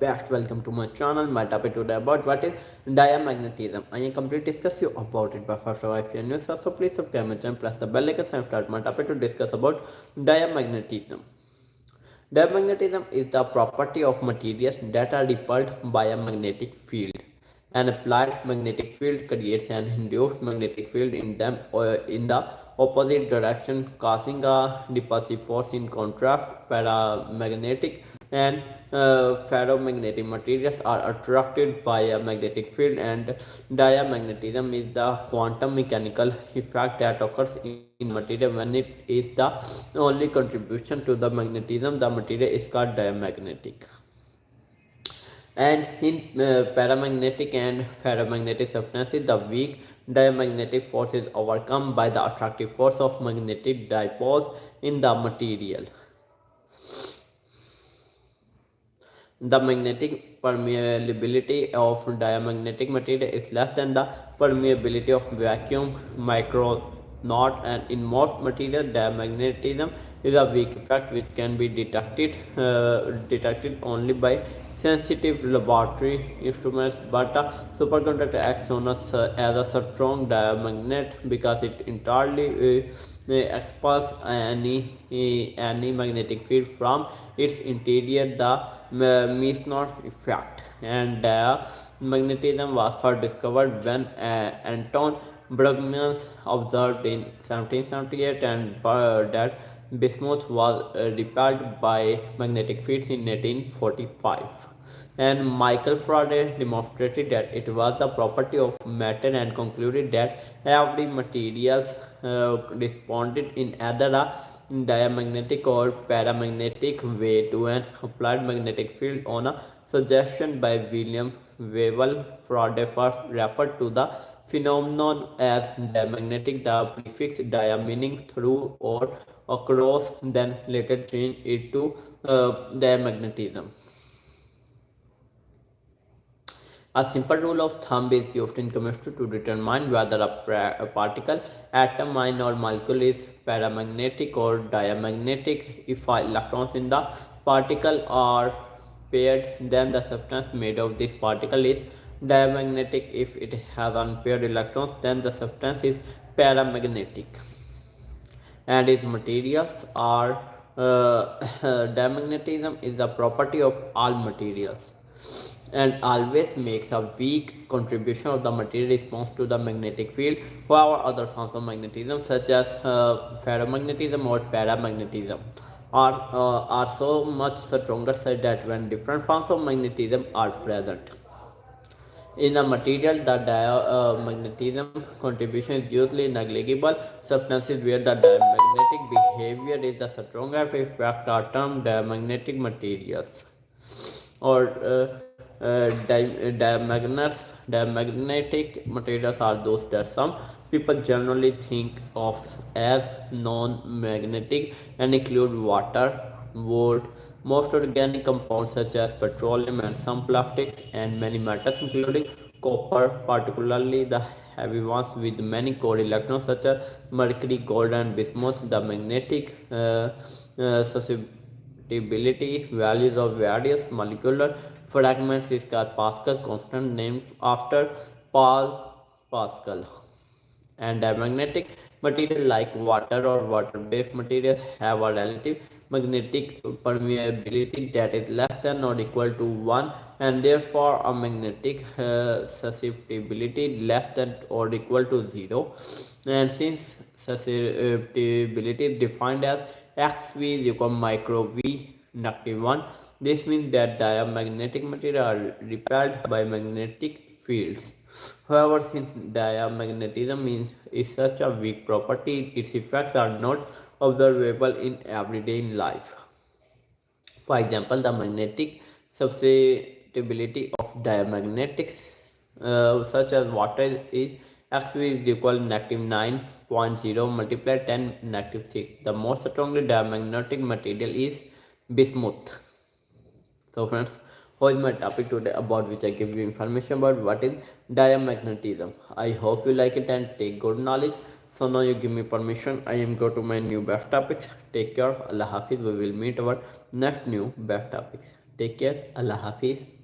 best. Welcome to my channel. My topic today about what is diamagnetism. I am completely discuss you about it. But first of all, if you are new, so please subscribe my channel, press the bell icon and start my topic to discuss about diamagnetism. Diamagnetism is the property of materials that are repelled by a magnetic field. An applied magnetic field creates an induced magnetic field in them or in the opposite direction, causing a repulsive force. In contrast, paramagnetic and ferromagnetic materials are attracted by a magnetic field, and diamagnetism is the quantum mechanical effect that occurs in material when it is the only contribution to the magnetism. The material is called diamagnetic. And in paramagnetic and ferromagnetic substances, the weak diamagnetic force is overcome by the attractive force of magnetic dipoles in the material. The magnetic permeability of diamagnetic material is less than the permeability of vacuum micronaut, and in most material diamagnetism is a weak effect which can be detected only by sensitive laboratory instruments, but a superconductor acts on us as a strong diamagnet because it entirely expels any magnetic field from its interior. The Meissner effect and magnetism was first discovered when Anton Brugmans observed in 1778, and that bismuth was repelled by magnetic fields in 1845. And Michael Faraday demonstrated that it was the property of matter and concluded that every materials responded in either a diamagnetic or paramagnetic way to an applied magnetic field. On a suggestion by William Wavell, Faraday first referred to the phenomenon as diamagnetic, the prefix dia meaning through or across, then later changed it to diamagnetism. A simple rule of thumb is used in chemistry to determine whether a particle, atom, ion, or molecule is paramagnetic or diamagnetic. If electrons in the particle are paired, then the substance made of this particle is diamagnetic. If it has unpaired electrons, then the substance is paramagnetic. And its materials are diamagnetism is the property of all materials and always makes a weak contribution of the material response to the magnetic field. However, other forms of magnetism such as ferromagnetism or paramagnetism are so much stronger such that when different forms of magnetism are present in a material, the diamagnetism contribution is usually negligible. Substances where the diamagnetic behavior is the stronger effect are termed diamagnetic materials or diamagnetic materials are those that some people generally think of as non-magnetic and include water, wood, most organic compounds such as petroleum and some plastics, and many metals including copper, particularly the heavy ones with many core electrons such as mercury, gold, and bismuth. The magnetic susceptibility values of various molecular fragments is called Pascal constant, named after Paul Pascal. And diamagnetic material like water or water-based materials have a relative magnetic permeability that is less than or equal to 1, and therefore a magnetic susceptibility less than or equal to 0. And since susceptibility is defined as xv is equal micro v negative 1, this means that diamagnetic material are repelled by magnetic fields. However, since diamagnetism is such a weak property, its effects are not observable in everyday life. For example, the magnetic susceptibility of diamagnetics, such as water, is Xv is equal to negative 9.0 multiplied 10 negative 6. The most strongly diamagnetic material is bismuth. So friends, what is my topic today about which I give you information about what is diamagnetism. I hope you like it and take good knowledge. So now you give me permission. I am go to my new best topics. Take care. Allah Hafiz. We will meet our next new best topics. Take care. Allah Hafiz.